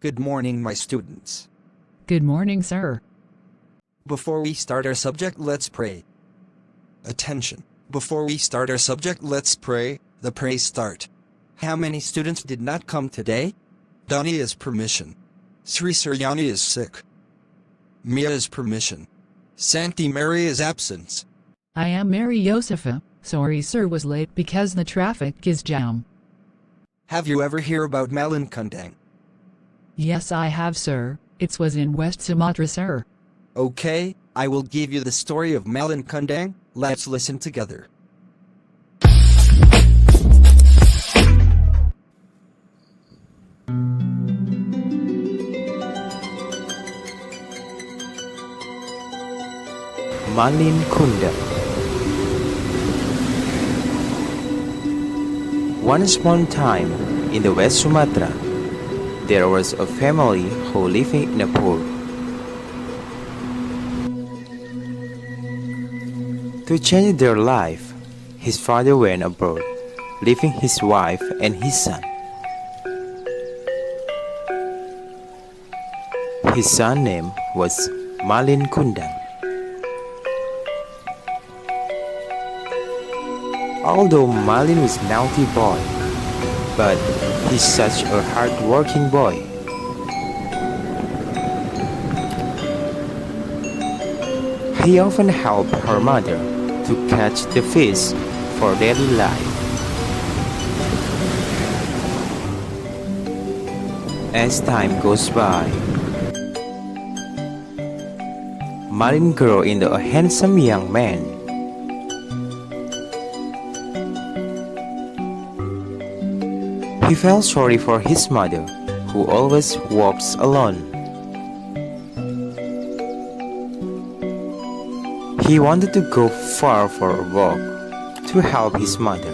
Good morning, my students. Good morning, sir. Before we start our subject, let's pray. Attention. Before we start our subject, let's pray. The praise start. How many students did not come today? Donnie is permission. Sri Suryani is sick. Mia is permission. Santi Mary is absence. I am Mary Josefa. Sorry, sir, was late because the traffic is jam. Have you ever hear about Malin Kundang? Yes, I have, sir. It was in West Sumatra, sir. Okay, I will give you the story of Malin Kundang. Let's listen together. Malin Kundang. Once upon a time, in the West Sumatra, there was a family who lived in a pool. To change their life, his father went abroad, leaving his wife and his son. His son's name was Malin Kundang. Although Malin was a naughty boy, but he's such a hard-working boy. He often helped her mother to catch the fish for daily life. As time goes by, Malin grew into a handsome young man. He felt sorry for his mother, who always walks alone. He wanted to go far for a walk to help his mother.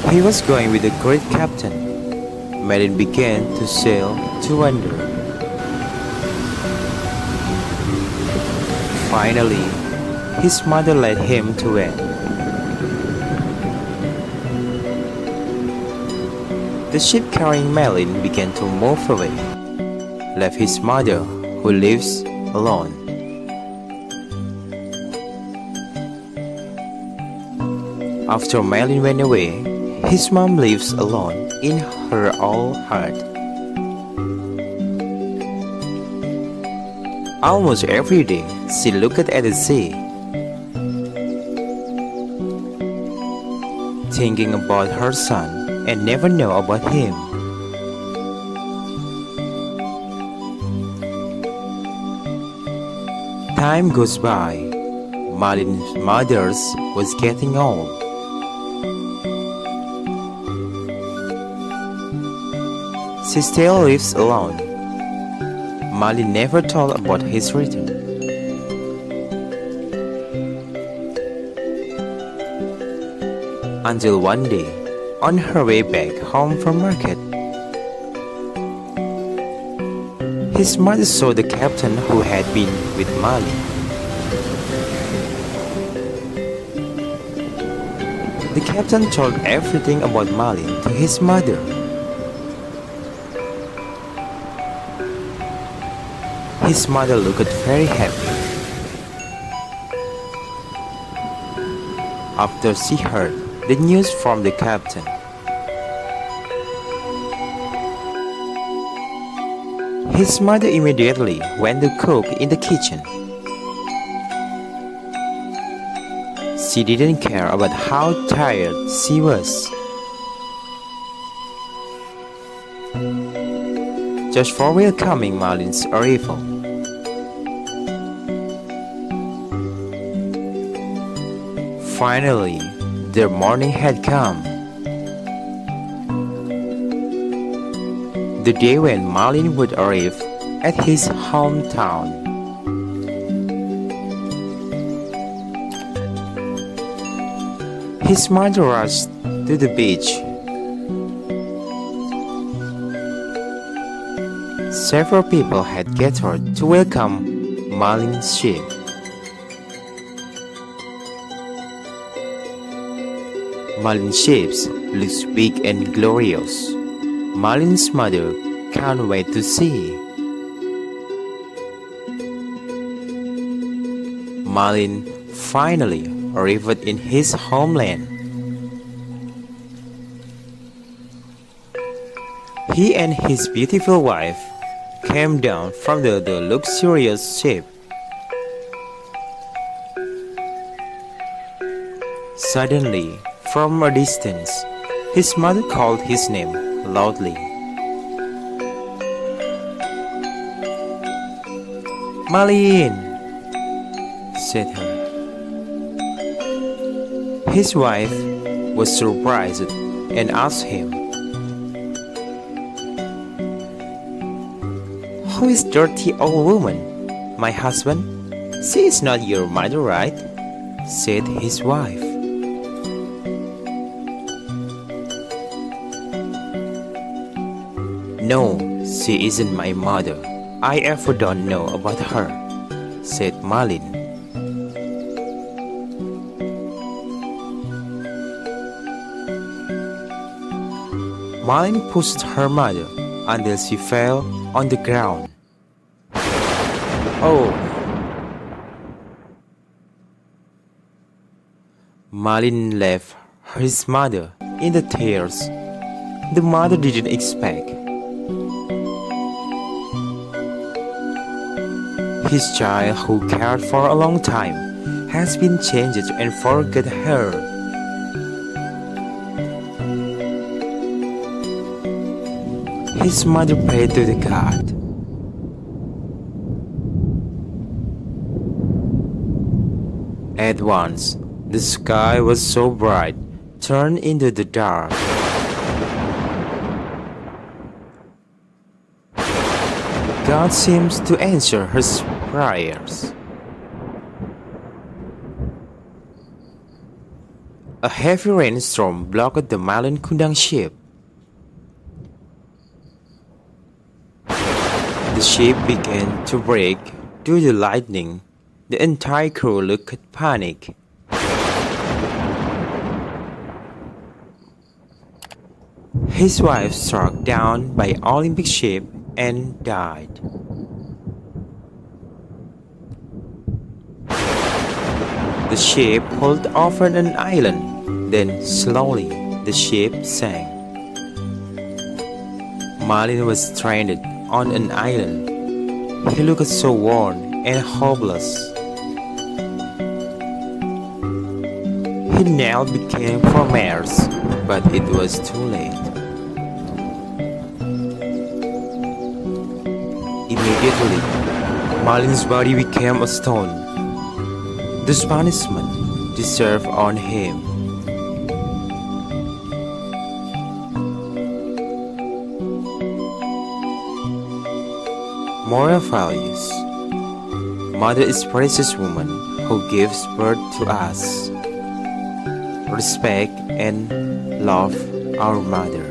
He was going with a great captain. Malin began to sail to wander. Finally, his mother led him to wed. The ship carrying Malin began to move away, left his mother, who lives alone. After Malin went away, his mom lives alone in her old heart. Almost every day, she looked at the sea, thinking about her son and never know about him. Time goes by. Malin's mother was getting old. She still lives alone. Malin never told about his return. Until one day, on her way back home from market, his mother saw the captain who had been with Malin. The captain told everything about Malin to his mother. His mother looked very happy. After she heard the news from the captain, his mother immediately went to cook in the kitchen. She didn't care about how tired she was. Just for welcoming Malin's arrival. Finally, their morning had come. The day when Malin would arrive at his hometown. His mother rushed to the beach. Several people had gathered to welcome Malin's ship. Malin's ships looks big and glorious. Malin's mother can't wait to see. Malin finally arrived in his homeland. He and his beautiful wife came down from the luxurious ship. Suddenly, from a distance, his mother called his name loudly. "Malin," said her. His wife was surprised and asked him, "Who is dirty old woman? My husband? She is not your mother, right?" said his wife. "No, she isn't my mother. I ever don't know about her," said Malin. Malin pushed her mother until she fell on the ground. "Oh!" Malin left his mother in the tears. The mother didn't expect. His child, who cared for a long time, has been changed and forgot her. His mother prayed to the God. At once, the sky was so bright, turned into the dark. God seems to answer her prayers. A heavy rainstorm blocked the Malin Kundang ship. The ship began to break due to lightning. The entire crew looked panicked. His wife struck down by Olympic ship and died. The ship pulled over an island. Then slowly the ship sank. Malin was stranded on an island. He looked so worn and hopeless. He knelt became for Mars, but it was too late. Immediately, Malin's body became a stone. This punishment deserved on him. Moral values. Mother is precious woman who gives birth to us. Respect and love our mother.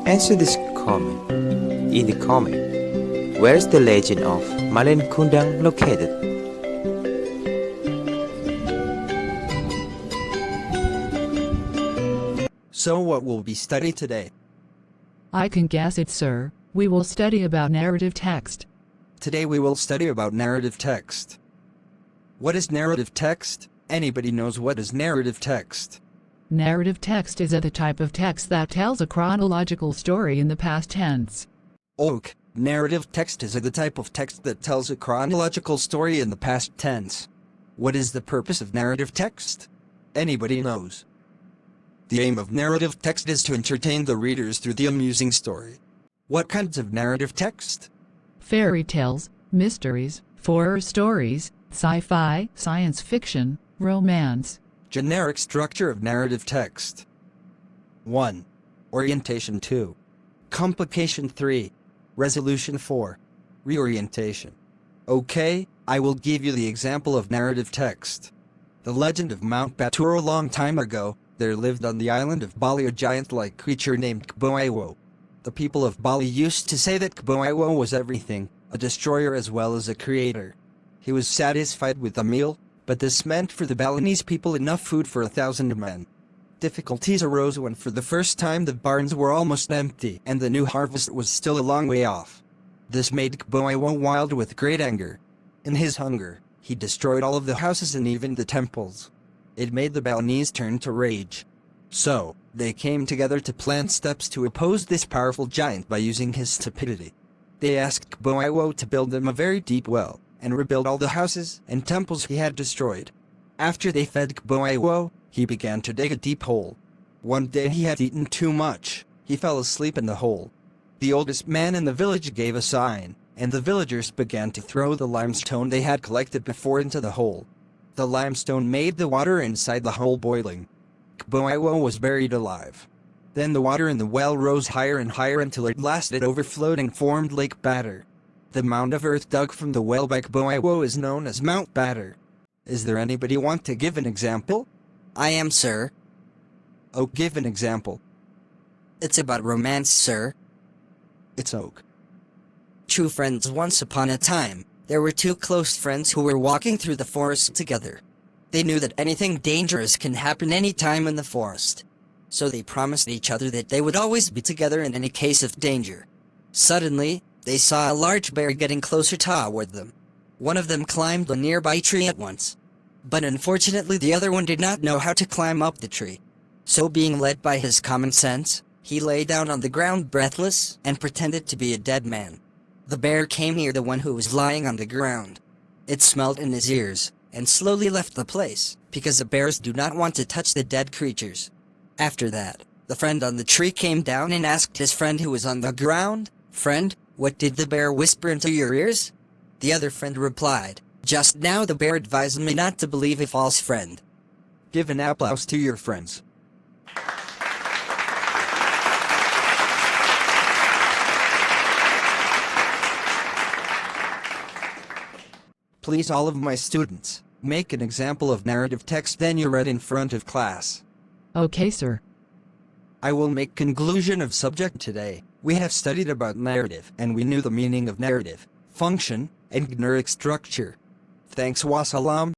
Answer this comment in the comment. Where is the legend of Malin Kundang located? So what will we study today? I can guess it, sir. We will study about narrative text. Today we will study about narrative text. What is narrative text? Anybody knows what is narrative text? Narrative text is the type of text that tells a chronological story in the past tense. Ok, narrative text is the type of text that tells a chronological story in the past tense. What is the purpose of narrative text? Anybody knows? The aim of narrative text is to entertain the readers through the amusing story. What kinds of narrative text? Fairy tales, mysteries, horror stories, sci-fi, science fiction, romance. Generic structure of narrative text. 1. Orientation 2. Complication 3. Resolution 4. Reorientation. Okay, I will give you the example of narrative text. The legend of Mount Batur. A long time ago, there lived on the island of Bali a giant-like creature named Kboiwo. The people of Bali used to say that Kboiwo was everything, a destroyer as well as a creator. He was satisfied with the meal, but this meant for the Balinese people enough food for 1,000 men. Difficulties arose when for the first time the barns were almost empty and the new harvest was still a long way off. This made Kboiwo wild with great anger. In his hunger, he destroyed all of the houses and even the temples. It made the Balinese turn to rage. So, they came together to plan steps to oppose this powerful giant by using his stupidity. They asked Kboiwo to build them a very deep well, and rebuild all the houses and temples he had destroyed. After they fed Kboiwo, he began to dig a deep hole. One day he had eaten too much. He fell asleep in the hole. The oldest man in the village gave a sign, and the villagers began to throw the limestone they had collected before into the hole. The limestone made the water inside the hole boiling. Kboiwo was buried alive. Then the water in the well rose higher and higher until at last it overflowed and formed Lake Batter. The mound of earth dug from the well by Kboiwo is known as Mount Batter. Is there anybody want to give an example? I am, sir. Oh, give an example. It's about romance, sir. It's Oak. True friends. Once upon a time, there were two close friends who were walking through the forest together. They knew that anything dangerous can happen any time in the forest. So they promised each other that they would always be together in any case of danger. Suddenly, they saw a large bear getting closer toward them. One of them climbed a nearby tree at once. But unfortunately the other one did not know how to climb up the tree. So being led by his common sense, he lay down on the ground breathless and pretended to be a dead man. The bear came near the one who was lying on the ground. It smelled in his ears and slowly left the place, because the bears do not want to touch the dead creatures. After that, the friend on the tree came down and asked his friend who was on the ground, "Friend, what did the bear whisper into your ears?" The other friend replied, "Just now the bear advised me not to believe a false friend." Give an applause to your friends. Please, all of my students, make an example of narrative text then you read in front of class. Okay, sir. I will make conclusion of subject today. We have studied about narrative and we knew the meaning of narrative, function, and generic structure. Thanks, wassalam.